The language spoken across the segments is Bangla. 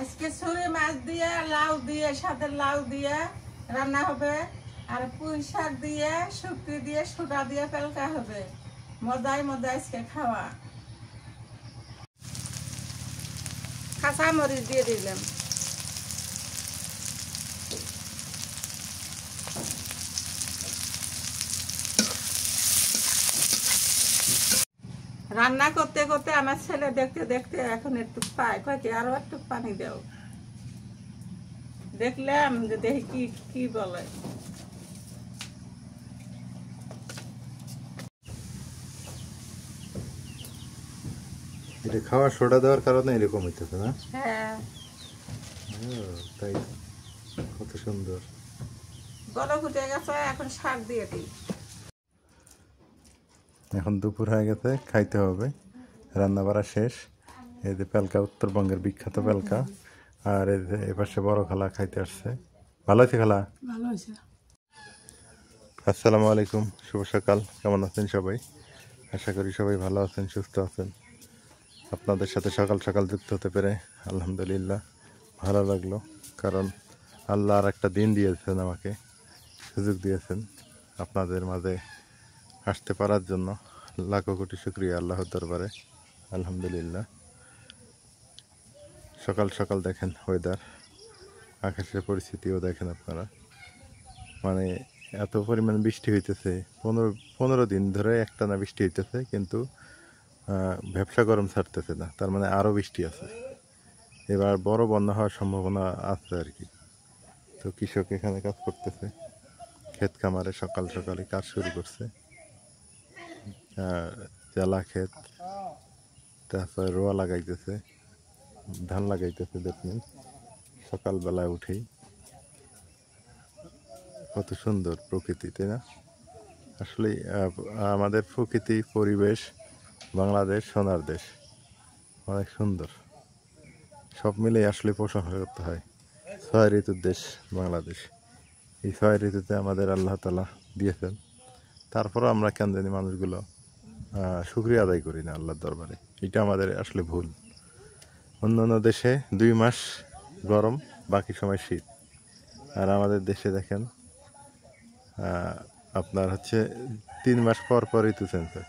আজকে ছুরি মাছ দিয়ে লাউ দিয়ে সাথে লাউ দিয়ে রান্না হবে আর পুঁই শাক দিয়ে শুটকি দিয়ে সুটা দিয়ে পেলকা হবে। মজাই মজা আজকে খাওয়া। কাঁচা মরিচ দিয়ে দিলাম। রান্না করতে করতে আমার ছেলে দেখতে দেখতে এখন একটু পায়, কয় কি আরো একটু পানি দাও। দেখলাম যে দেখি কি কি বলে। এটা খাওয়া সোডা দেওয়ার কারণে এরকম হইতেছে না? হ্যাঁ, তাই কত সুন্দর। বড় ফুটে গেছে, এখন শাক দিয়ে দিই। এখন দুপুর হয়ে গেছে, খাইতে হবে। রান্না বাড়া শেষ। এই যে পেলকা, উত্তরবঙ্গের বিখ্যাত পেলকা। আর এই যে এপাশে বড় খালা খাইতে আসছে। ভালো আছে খালা? ভালো হয়েছে। আসসালামু আলাইকুম, শুভ সকাল। কেমন আছেন সবাই? আশা করি সবাই ভালো আছেন, সুস্থ আছেন। আপনাদের সাথে সকাল সকাল যুক্ত হতে পেরে আলহামদুলিল্লাহ ভালো লাগলো। কারণ আল্লাহ আর একটা দিন দিয়েছেন, আমাকে সুযোগ দিয়েছেন আপনাদের মাঝে আসতে পারার জন্য। লাখো কোটি শুকরিয়া আল্লাহর দরবারে, আলহামদুলিল্লাহ। সকাল সকাল দেখেন ওয়েদার, আকাশের পরিস্থিতিও দেখেন আপনারা। মানে এত পরিমাণ বৃষ্টি হইতেছে, 15 দিন ধরে একটানা বৃষ্টি হইতেছে, কিন্তু ব্যবসা গরম ছাড়তেছে না। তার মানে আরও বৃষ্টি আছে। এবার বড় বন্যা হওয়ার সম্ভাবনা আছে আর কি। তো কৃষক এখানে কাজ করতেছে, ক্ষেত খামারে সকাল সকালে কাজ শুরু করছে। জেলা ক্ষেত, তারপরে রোয়া লাগাইতেছে, ধান লাগাইতেছে। দেখবেন সকালবেলায় উঠেই কত সুন্দর প্রকৃতি, তাই না? আসলে আমাদের প্রকৃতি, পরিবেশ, বাংলাদেশ সোনার দেশ, অনেক সুন্দর। সব মিলে আসলে প্রশংসা করতে হয়। 6 ঋতুর দেশ বাংলাদেশ। এই 6 ঋতুতে আমাদের আল্লাহ তাআলা দিয়েছেন। তারপরও আমরা কেন জানি মানুষগুলো শুকরিয়া আদায় করি না আল্লাহর দরবারে। এটা আমাদের আসলে ভুল। অন্যান্য দেশে 2 মাস গরম, বাকি সময় শীত। আর আমাদের দেশে দেখেন আপনার হচ্ছে 3 মাস পর পর ঋতু চেঞ্জ হয়।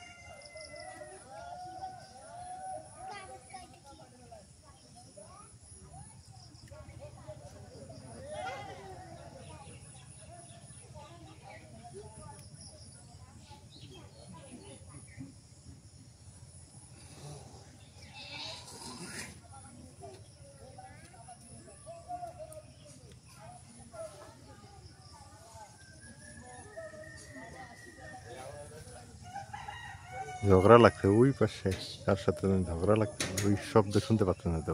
ঝগড়া লাগছে ওই পাশে, তার সাথে ঝগড়া লাগছে, ওই শব্দ শুনতে পাচ্ছেন হয়তো।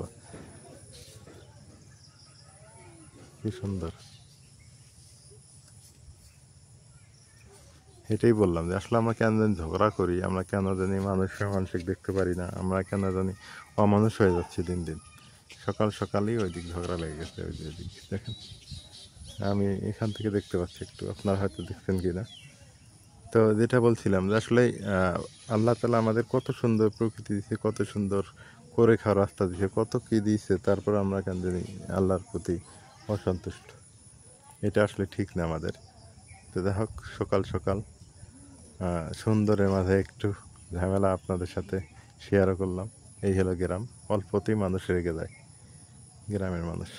কি সুন্দর। এটাই বললাম যে আসলে আমরা কেন জানি ঝগড়া করি, আমরা কেন জানি মানসিক দেখতে পারি না, আমরা কেন জানি অমানুষ হয়ে যাচ্ছি দিন দিন। সকাল সকালই ওই দিক ঝগড়া লেগে গেছে, ওই যে দিক দেখেন। আমি এখান থেকে দেখতে পাচ্ছি একটু, আপনারা হয়তো দেখছেন কি না। তো যেটা বলছিলাম যে আসলে আল্লাহ তাআলা আমাদের কত সুন্দর প্রকৃতি দিয়েছে, কত সুন্দর করে খাওয়ার রাস্তা দিয়েছে, কত কি দিয়েছে, তারপর আমরা কেন জানি আল্লাহর প্রতি অসন্তুষ্ট। এটা আসলে ঠিক না আমাদের। তো যাই হোক, সকাল সকাল সুন্দরের মাঝে একটু ঝামেলা আপনাদের সাথে শেয়ারও করলাম। এই হলো গ্রাম, অল্পতেই মানুষ রেগে যায় গ্রামের মানুষ।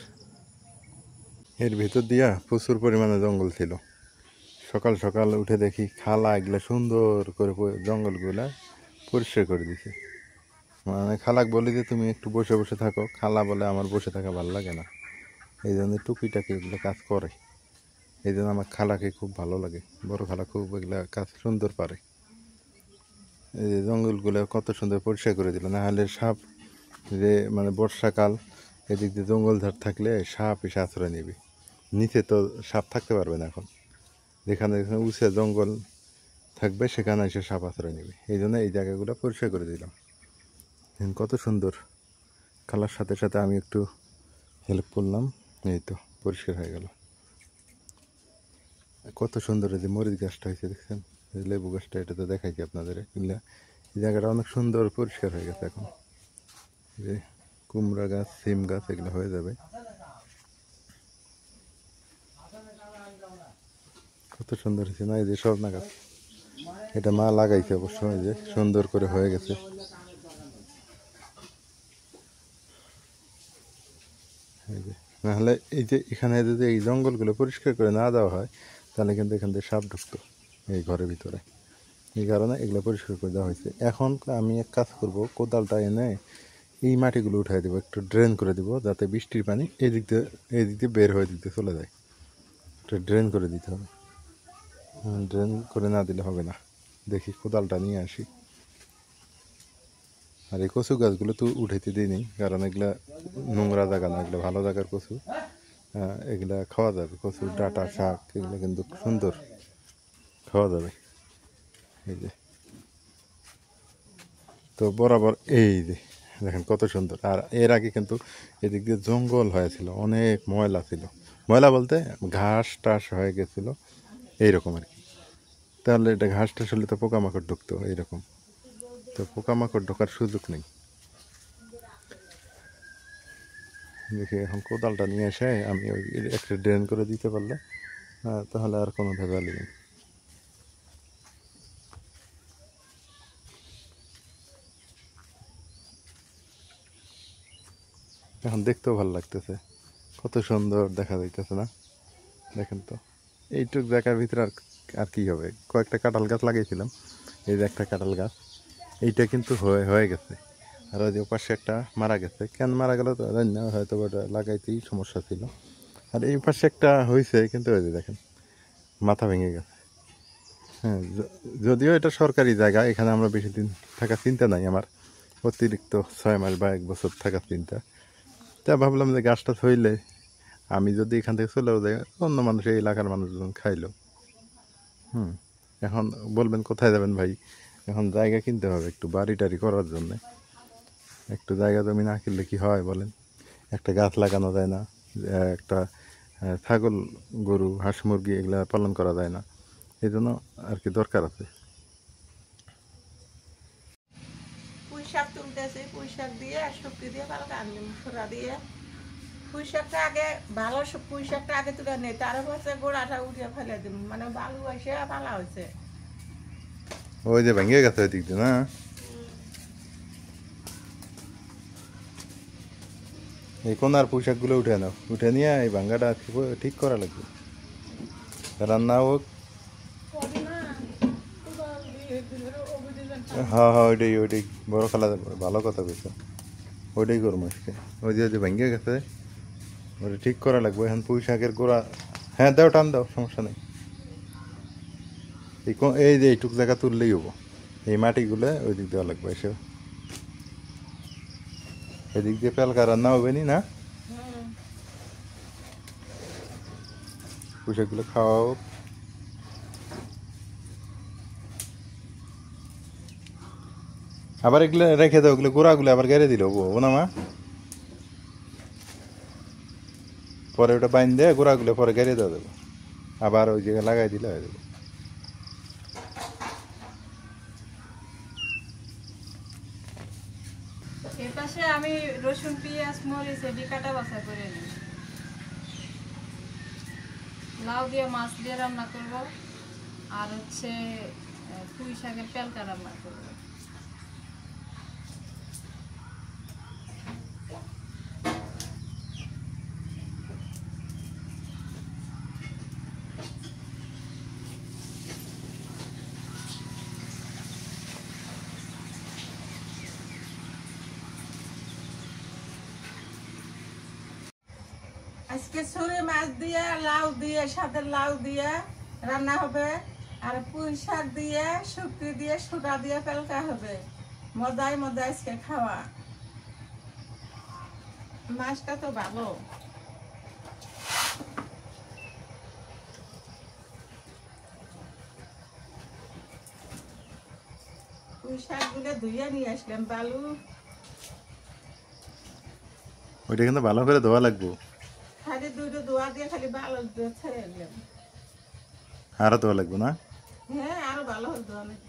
এর ভিতর দিয়া প্রচুর পরিমাণে জঙ্গল ছিল। সকাল সকাল উঠে দেখি খালা এগুলো সুন্দর করে জঙ্গলগুলা পরিষ্কার করে দিছে। মানে খালাক বলি যে তুমি একটু বসে বসে থাকো, খালা বলে আমার বসে থাকা ভালো লাগে না। এই জন্য টুকিটাকি এগুলো কাজ করে। এই জন্য আমার খালাকে খুব ভালো লাগে, বড় খালা খুব এগুলা কাজ সুন্দর পারে। এই যে জঙ্গলগুলো কত সুন্দর পরিষ্কার করে দিল, না হলে সাপ, যে মানে বর্ষাকাল এদিক দিয়ে জঙ্গল ঝাড় থাকলে সাপ এসে আশ্রয় নেবে। নিচে তো সাপ থাকতে পারবে না এখন, যেখানে যেখানে উঁচু জঙ্গল থাকবে সেখানে এসে সাপ আশ্রয় নেবে। এই জন্য এই জায়গাগুলো পরিষ্কার করে দিলাম। কত সুন্দর। খালার সাথে সাথে আমি একটু হেল্প করলাম, এই তো পরিষ্কার হয়ে গেল। কত সুন্দর এই যে মরিচ গাছটা হয়েছে দেখছেন, লেবু গাছটা, এটা তো দেখাইছি আপনাদের। এই জায়গাটা অনেক সুন্দর পরিষ্কার হয়ে গেছে এখন, যে কুমড়া গাছ, সিম গাছ এগুলো হয়ে যাবে। কত সুন্দর হয়েছে না? এই যে সজনা গাছ, এটা মা লাগাইছে অবশ্য, এই যে সুন্দর করে হয়ে গেছে। এই যে নাহলে এই যে এখানে যদি এই জঙ্গলগুলো পরিষ্কার করে না দেওয়া হয় তাহলে কিন্তু এখান থেকে সাপ ঢুকতো এই ঘরের ভিতরে। এই কারণে এগুলো পরিষ্কার করে দেওয়া হয়েছে। এখন আমি এক কাজ করব, কোদালটা এনে এই মাটিগুলো উঠাই দেবো, একটু ড্রেন করে দিব, যাতে বৃষ্টির পানি এই দিক দিয়ে বের হয়ে দিক দিয়ে চলে যায়। একটু ড্রেন করে দিতে হবে, ড্রেন করে না দিলে হবে না। দেখি কোদালটা নিয়ে আসি। আর এই কচু গাছগুলো তো উঠাইতে দিইনি, কারণ এগুলা নোংরা জায়গা না, এগুলো ভালো জায়গার কচু। এগুলা খাওয়া যাবে, কচুর ডাঁটা, শাক এগুলো কিন্তু সুন্দর খাওয়া যাবে। এই যে তো বরাবর এই যে দেখেন কত সুন্দর। আর এর আগে কিন্তু এদিক দিয়ে জঙ্গল হয়েছিল, অনেক ময়লা ছিল, ময়লা বলতে ঘাস টাস হয়ে গেছিল এইরকম আর কি। তাহলে এটা ঘাস টাস হলে তো পোকামাকড় ঢুকতো এইরকম, তো পোকামাকড় ঢোকার সুযোগ নেই। দেখি এখন কোদালটা নিয়ে এসে আমি ওই একটা ড্রেন করে দিতে পারলে তাহলে আর কোনো ভেজালই নেই। এখন দেখতেও ভালো লাগতেছে, কত সুন্দর দেখা যাইতেছে না? দেখেন তো এইটুক জায়গার ভিতরে আর আর কি হবে। কয়েকটা কাঁঠাল গাছ লাগিয়েছিলাম, এই যে একটা কাঁঠাল গাছ, এইটা কিন্তু হয়ে গেছে। আর ওই যে পাশে একটা মারা গেছে, কেন মারা গেল তো জানি না, হয়তো ওটা লাগাইতেই সমস্যা ছিল। আর এই পাশে একটা হয়েছে, কিন্তু ওই যে দেখেন মাথা ভেঙে গেছে। হ্যাঁ, যদিও এটা সরকারি জায়গা, এখানে আমরা বেশি দিন থাকার চিন্তা নাই আমার, অতিরিক্ত 6 মাস বা 1 বছর থাকার চিন্তা। তা ভাবলাম যে গাছটা থইলে আমি যদি এখান থেকে চলেও যাই, অন্য মানুষ, এই এলাকার মানুষজন খাইলো। এখন বলবেন কোথায় যাবেন ভাই, এখন জায়গা কিনতে হবে একটু বাড়ি টাড়ি করার জন্যে। একটু জায়গা জমি না কিনলে কি হয় বলেন? একটা গাছ লাগানো যায় না, একটা ছাগল, গরু, হাঁস, মুরগি এগুলা পালন করা যায় না, এই জন্য আর কি দরকার আছে। পুঁই শাক তুলতেছি, পুঁই শাক দিয়ে শুক্তি দিয়ে পালকা আনলাম, সুরা দিয়ে। পুঁই শাকটা আগে ভালো, পুঁই শাকটা আগে তুলে নেই, তার হচ্ছে গোড়াটা উঠিয়ে ফেলে দিব, মানে বালু এসে পালা হয়েছে। ওই যে ভেঙে গেছে ওই দিক দিয়ে না? এই কোনার পোশাকগুলো উঠে নাও, উঠে নিয়ে এই ভাঙ্গাটা ঠিক করা লাগবে, রান্না হোক। হ্যাঁ হ্যাঁ, ওইটাই বড় খেলা, ভালো কথা বলছো, ওইটাই করবো আজকে। ওই যে ভেঙে গেছে, ওটা ঠিক করা লাগবে। এখন পুঁই শাকের গোড়া, হ্যাঁ দাও, টান দাও, সমস্যা নেই। এই যে এইটুক জায়গা তুললেই হবো, এই মাটিগুলো ওই দিক দেওয়া লাগবে এসে, এদিক দিয়ে পেলকা রান্না হবে নি না? পুঁই শাকগুলো খাওয়াও। আবার এগুলো রেখে দাও, ওগুলো গোড়াগুলো আবার গেড়ে দিল ও না মা? পরে ওটা বাইন দিয়ে গোড়াগুলো পরে গেড়ে দেওয়া দেবো, আবার ওই জায়গায় লাগাই দিলে হয়ে যাবে। এর পাশে আমি রসুন, পেঁয়াজ, মরিচ এটি কাটা বাছা করে নিই। লাউ দিয়ে মাছ দিয়ে রান্না করব, আর হচ্ছে পুঁই শাকের পেলকা রান্না করব। আজকে ছুরি মাছ দিয়ে, লাউ দিয়ে, সাথে লাউ দিয়ে রান্না হবে। আর পুঁই শাক দিয়ে, শুক্তি দিয়ে, সুটা দিয়ে পেলকা হবে। মজাই মজা আজকে খাওয়া। মাছটা তো ভালো। পুঁই শাকগুলো ধুয়ে নিয়ে আসলাম, বালু। ওইটা কিন্তু ভালো করে ধোয়া লাগবো, খালি দুটো দোয়া দিয়ে খালি ভালো ছেড়ে দিলাম। আরো ধোয়া লাগবো না? হ্যাঁ, আরো ভালো হতো অনেক।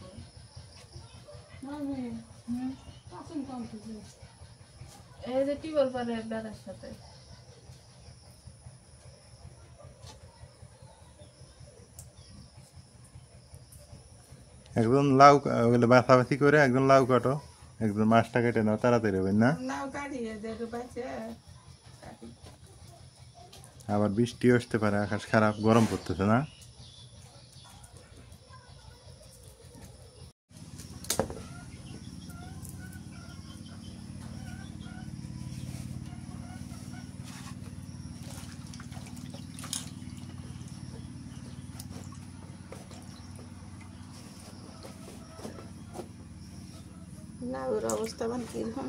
এই যে টিউবওয়েল পারে বেড়ার সাথে। একজন লাউ ওগুলো বাছাবাছি করে একজন লাউ কাটো, একজন মাছটা কেটে নাও, তাড়াতাড়ি হবে না? নাও কাটিয়ে দেখো বাচ্চা কাটি। আবার বৃষ্টি আসতে পারে, আকাশ খারাপ, গরম পড়তেছে না? লাউয়ের অবস্থা মানে কিরকম?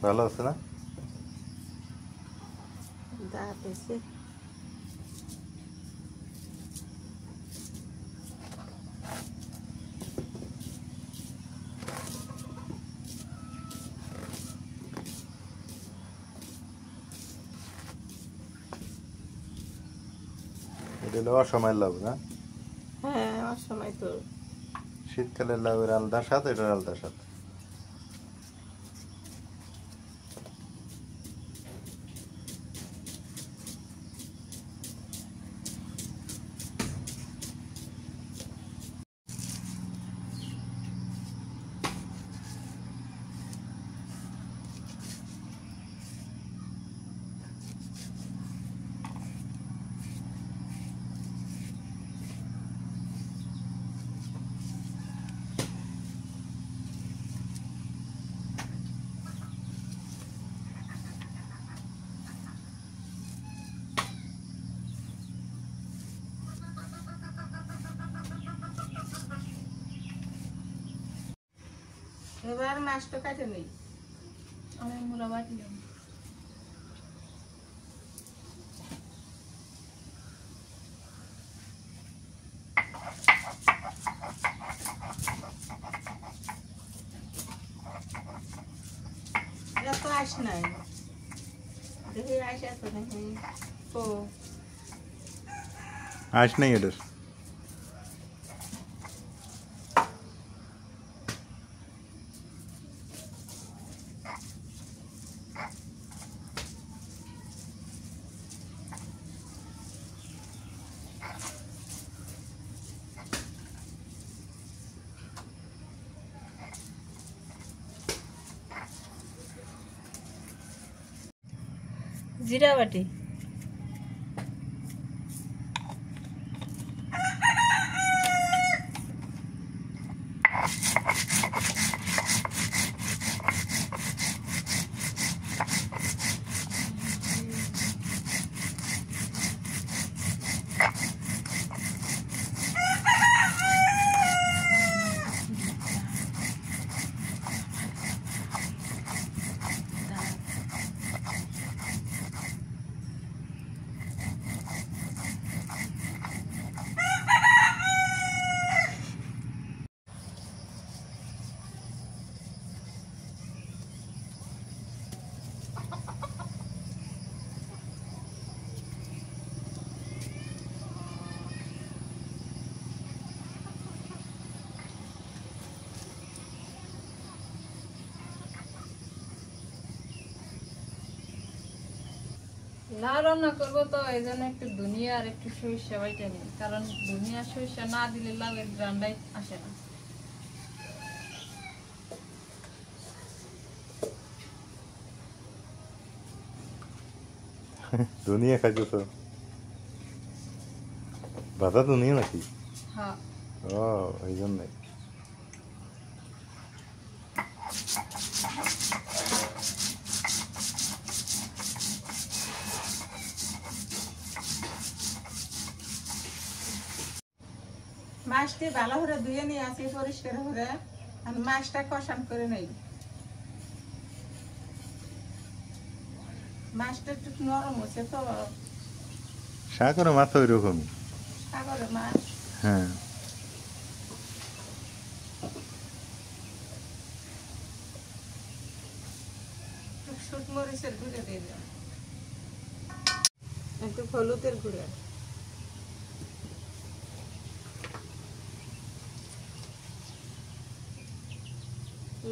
ভালো আছে না? দাঁত এসে এটা হলো অসময়ের লাউ না? হ্যাঁ অসময় তো। শীতকালের লাউয়ের আলাদা স্বাদ, এটার আলাদা স্বাদ। এবার মাছটা কাটে নেই। আমি মুড়া বাটলাম। এটা তো আস নাই, দেখি আস এত নাকি ও আঁশ নেই এটার। জিরা বাটি। লাউ রান্না করবো তো এই জন্য একটু ধনিয়া আর একটু সরিষা বাইটা নিই, কারণ ধনিয়া সরিষা না দিলে লাউয়ের গ্রান্ডাই আসে না। ধনিয়া খাইছো তো? ভাজা ধনিয়া নাকি? হ্যাঁ। ও এই জন্যই। মাছটি ভালো করে ধুয়ে নিয়ে আসি পরিষ্কার করে, আর মাছটা কষান করে নেই। মাছটা একটু নরম হচ্ছে তো, সাগরের মাছ ওই রকমই। সাগরের মাছ। হ্যাঁ শুট মরিচের গুঁড়ো দিয়ে দিলাম, একটু হলুদের গুঁড়ো,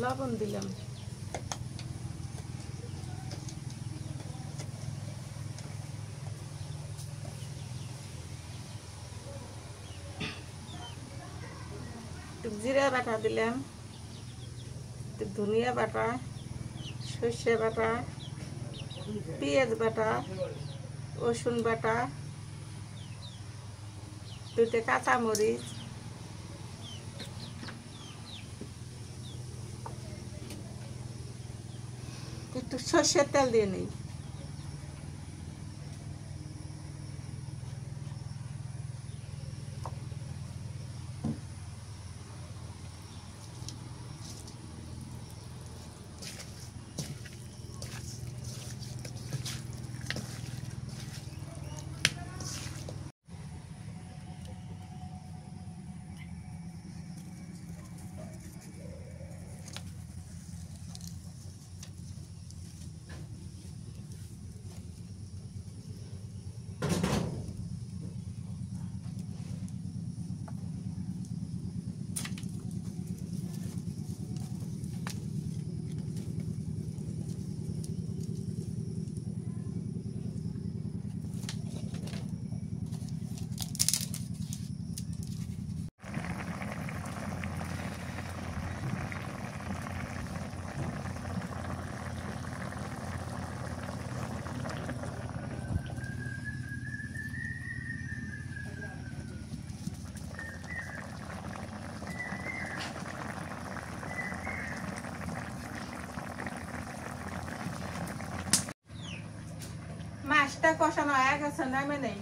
লবণ দিলাম, একটু জিরা বাটা দিলাম, একটু ধনিয়া বাটা, সর্ষে বাটা, পেঁয়াজ বাটা, রসুন বাটা, দুটো কাঁচামরিচ, একটু সর্ষের তেল দিয়ে নিই। মাছটা কষানো হয়ে গেছে, নামে নেই।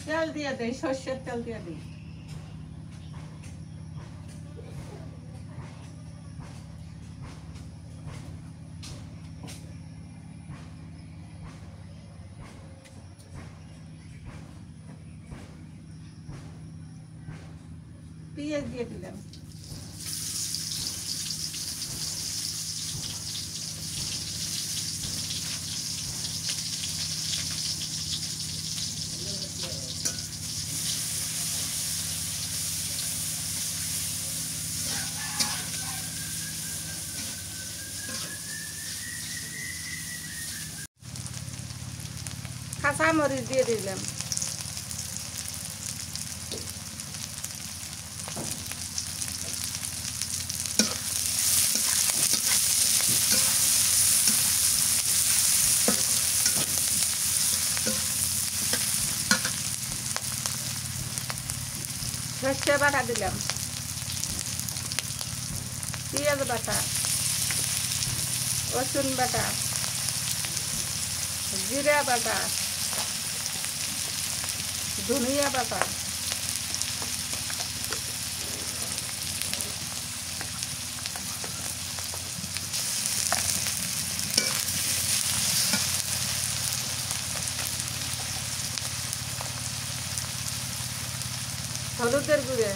তেল দিয়ে দেই, সর্ষের তেল দিয়ে দিই। পেঁয়াজ দিয়ে দিলাম, কাঁচামরিচ দিয়ে দিলাম, সর্ষে বাটা দিলাম, পেঁয়াজ বাটা, রসুন বাটা, জিরা বাটা, ধনিয়া বাটা, হলুদের গুঁড়ে,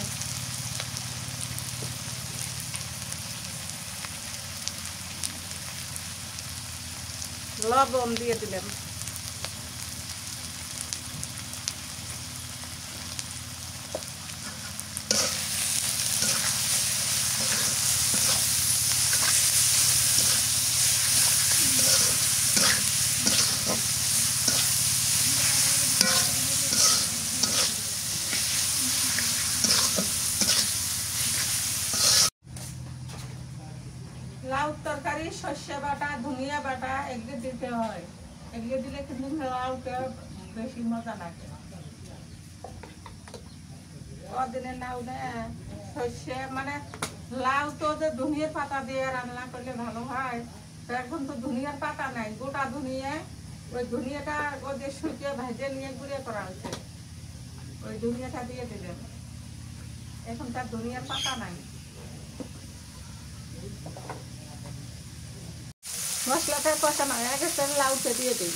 লবণ দিয়ে দিলাম, লাউ তরকারি সর্ষে বাটা, ধনিয়া বাটা এগুলো দিতে হয়, এগুলো দিলে কিন্তু লাউটা বেশি মজা লাগে। ওদিনে লাউ না সর্ষে মানে লাউ তো যে ধনিয়ার পাতা দিয়ে রান্না করলে ভালো হয়, তো এখন তো ধনিয়ার পাতা নাই, গোটা ধনিয়া, ওই ধনিয়াটা ওদের শুকিয়ে ভেজে নিয়ে গুঁড়ে করা হয়েছে, ওই ধনিয়াটা দিয়ে দিলেন। এখন তার ধনিয়ার পাতা নাই। মশলাটা কষানো হয়ে গেছে, লাউটা দিয়ে দিই।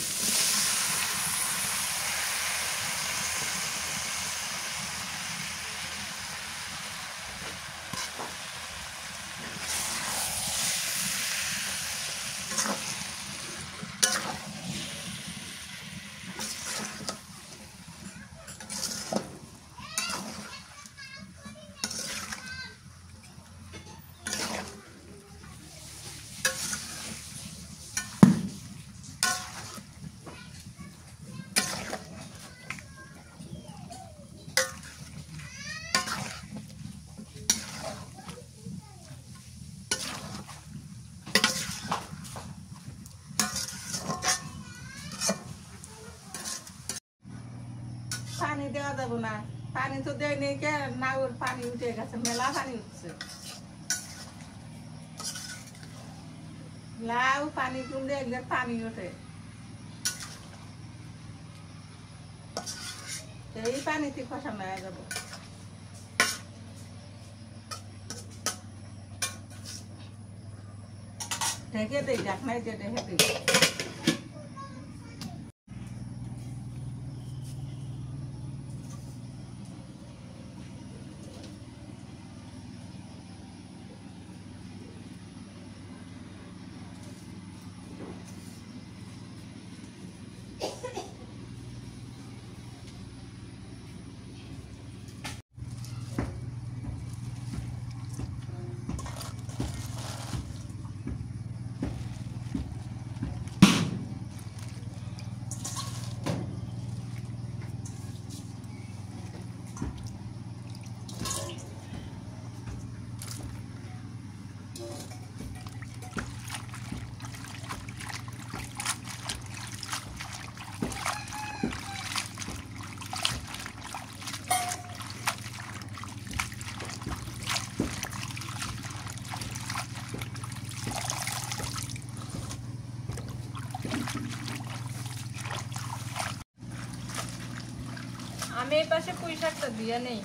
পানি দেওয়া যাবে না, পানি তো দেয় নেই কে না, ওর পানি উঠে গেছে, মেলা পানি উঠছে। লাউ পানি কুমড়ে এগুলো পানি ওঠে, এই পানিতে ফসানো হয়ে যাবো। ঢেকে দিই, ঢাকনায় দিয়ে ঢেকে দিই। আমি এই পাশে পুঁই শাকটা দিয়ে নেই।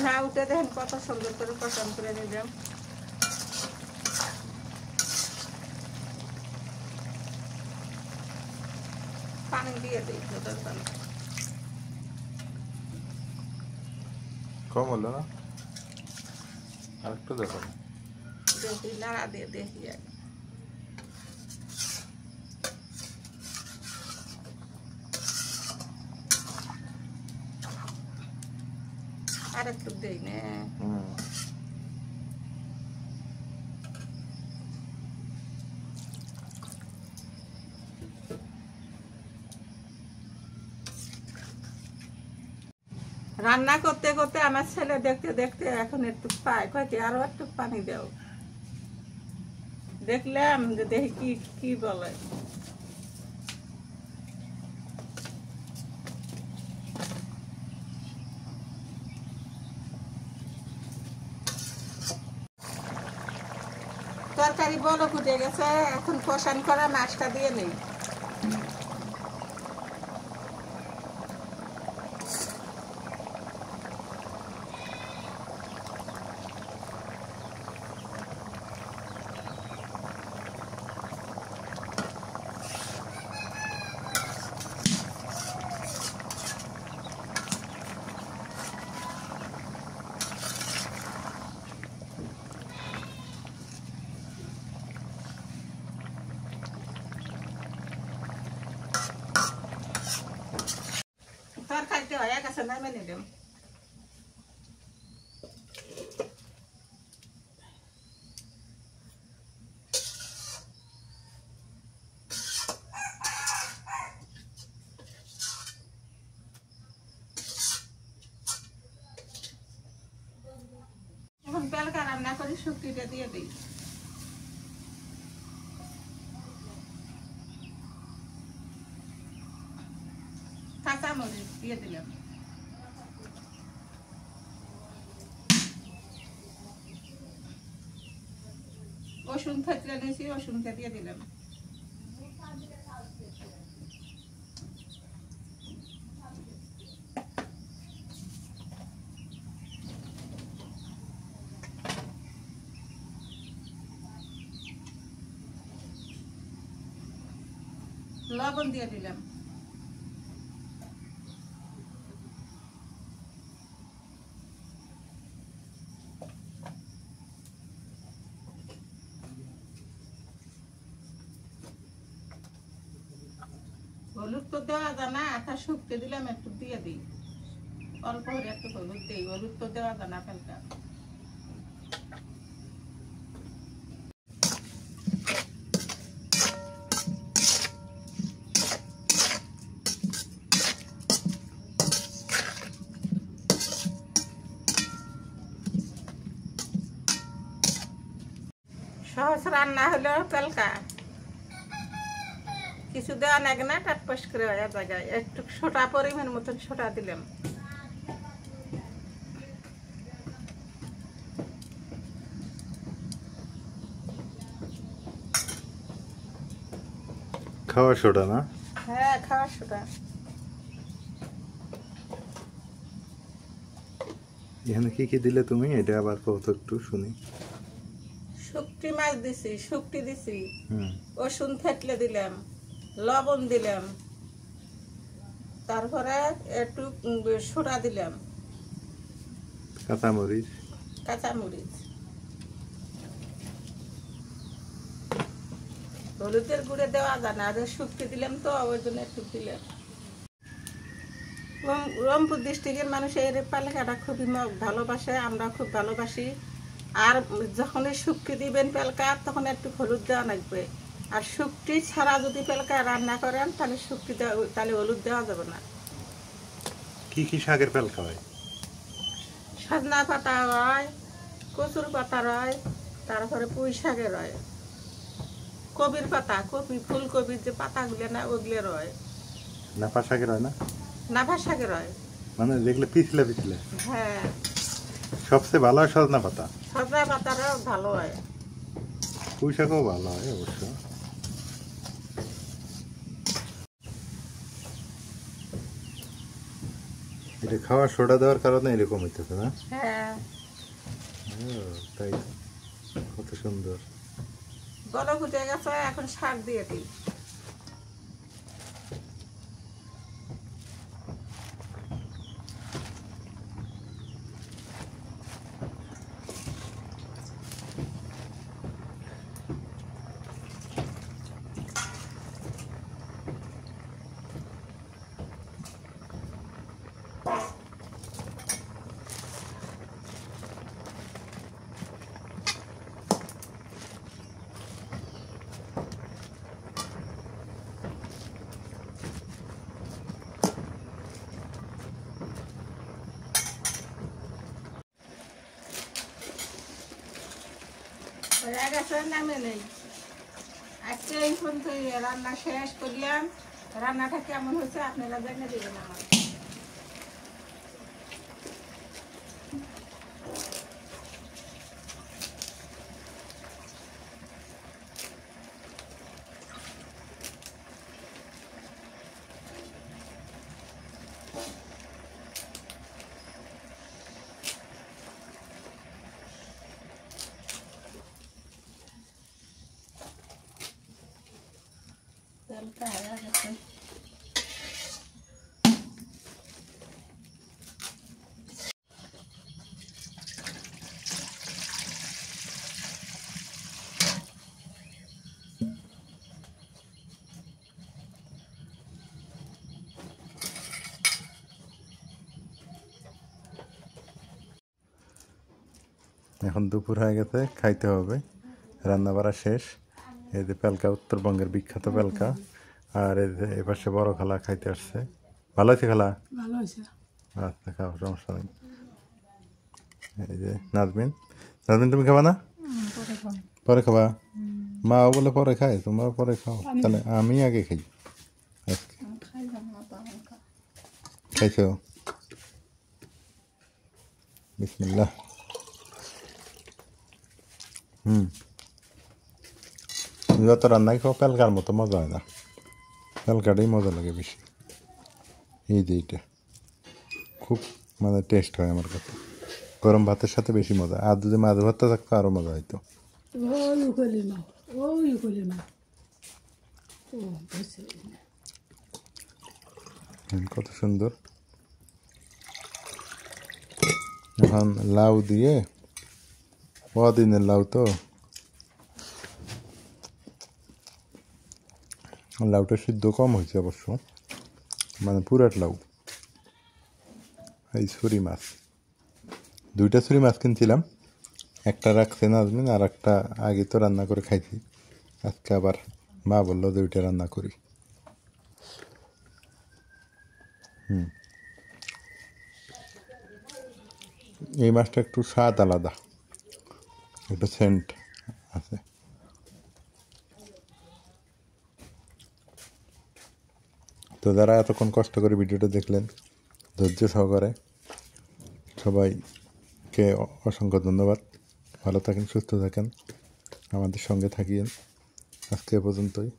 লাউটা দেখেন কত সুন্দর করে কষান করে নিলাম। পানি দিয়ে দিই, দুধের পানি। কম হলো না, আর একটু দেখো। দেখি নাড়া দিয়ে দেখি আগে। আর একটু দেই না। রান্না করতে করতে আমার ছেলে দেখতে দেখতে এখন একটু পায়, কয় কি আরো একটু পানি দাও। দেখলাম যে দেখি কি কি বলে। তরকারি বলো ফুটে গেছে, এখন কষান করা মাছটা দিয়ে নেই। তরকারিটা হয়ে গেছে, নামে নিলাম। এখন পেলকা রান্না করি, শুক্তিটা দিয়ে দিই। কাঁচামরিচ দিয়ে দিলাম। রসুন থেতলে নিয়েছি, রসুনটা দিয়ে দিলাম। লবণ দিয়ে দিলাম। হলুদ তো দেওয়া যায় না, আটা শুকতে দিলাম, একটু দিয়ে দিই। অল্প করে একটু হলুদ দিই, হলুদ তো দেওয়া যায় না পেলকা। সহজ রান্না হলো পেলকা, কিছু দেওয়া লাগে না, টাটপাস করে হয়ে জায়গায় একটু সোটা পরিমাণ মতন সোটা দিলাম। খাওয়া সোডা না? হ্যাঁ, খাওয়ার সোটা। এখানে কি কি দিলে তুমি? এটা আবার কত একটু শুনি। শুকটি মাছ দিছি, শুকটি দিছি, হুম, রসুন থেতলে দিলাম, লবণ দিলাম, তারপরে একটু সোডা দিলাম, কাঁচামরিচ। কাঁচামরিচ, হলুদের গুঁড়ে দেওয়া যায় না, আর শুকটি দিলাম তো ওই জন্য একটু দিলাম। রংপুর ডিস্ট্রিক্টের মানুষ এই পেলকাটা খুবই ভালোবাসে, আমরা খুব ভালোবাসি। আর যখনই শুকটি দিবেন পেলকা তখন একটু হলুদ দেওয়া লাগবে, আর শুকটি ছাড়া যদি পেলকা রান্না করেন তাহলে শুকটি দেওয়া, তাহলে হলুদ দেওয়া যাবে না। কি কি শাকের পেলকা হয়? সজনা পাতা হয়, কচুর পাতা হয়, তারপরে পুঁই শাকের হয়, কবির পাতা, কপি ফুলকপির যে পাতাগুলো না ওগুলো হয়, নাপা শাকের হয় না? নাভা শাকের হয়। মানে যেগুলো পিছলে পিছলে। হ্যাঁ, সবচেয়ে ভালো হয় সজনা পাতা। সজনা পাতাটাও ভালো হয়। পুঁই শাকও ভালো হয় অবশ্য। এটা খাওয়ার সোডা দেওয়ার কারণে এরকম হইতেছে না? হ্যাঁ, তাই কত সুন্দর। বড় ফুটে গেছে, এখন শাক দিয়ে দিই। হয়ে গেছে, নামে নেই। আজকে এই পর্যন্ত রান্না শেষ করলাম। রান্নাটা কেমন হয়েছে আপনারা জানিয়ে দেবেন আমার। তেলটা হয়ে গেছে। এখন দুপুর হয়ে গেছে, খাইতে হবে। রান্না বাড়া শেষ। এই যে পেলকা, উত্তরবঙ্গের বিখ্যাত পেলকা। আর এই যে এপাশে বড় খালা খাইতে আসছে। ভালো আছে খালা? ভালো হয়েছে। আচ্ছা, খাও, সমস্যা নেই। এই যে নাজমিন, নাজমিন তুমি খাবা না? পরে খাবা? মাও বলে পরে খায়, তোমরা পরে খাও। তাহলে আমি আগে খাই। আজকে খাইছো? বিসমিল্লাহ। যত রান্নাই খাও পেলকার মতো মজা হয় না, পেলকাটাই মজা লাগে বেশি। এই যে এইটা খুব মানে টেস্ট হয় আমার কাছে, গরম ভাতের সাথে বেশি মজা। আর যদি মাছ ভাতটা থাকতো আরও মজা হইতো। কত সুন্দর। এখন লাউ দিয়ে, কদিনের লাউ তো, লাউটা সিদ্ধ কম হয়েছে অবশ্য, মানে পুরাট লাউ। এই ছুরি মাছ, 2টা ছুরি মাছ কিনছিলাম, একটা রাখছে নাজমিন আর একটা আগে তো রান্না করে খাইছি, আজকে আবার মা বললো যে ওইটা রান্না করি। এই মাছটা একটু স্বাদ আলাদা, একটু সেন্ট আছে। তো যারা এতক্ষণ কষ্ট করে ভিডিওটা দেখলেন ধৈর্য সহকারে, সবাইকে অসংখ্য ধন্যবাদ। ভালো থাকেন, সুস্থ থাকেন, আমাদের সঙ্গে থাকিয়েন। আজকে এ পর্যন্তই।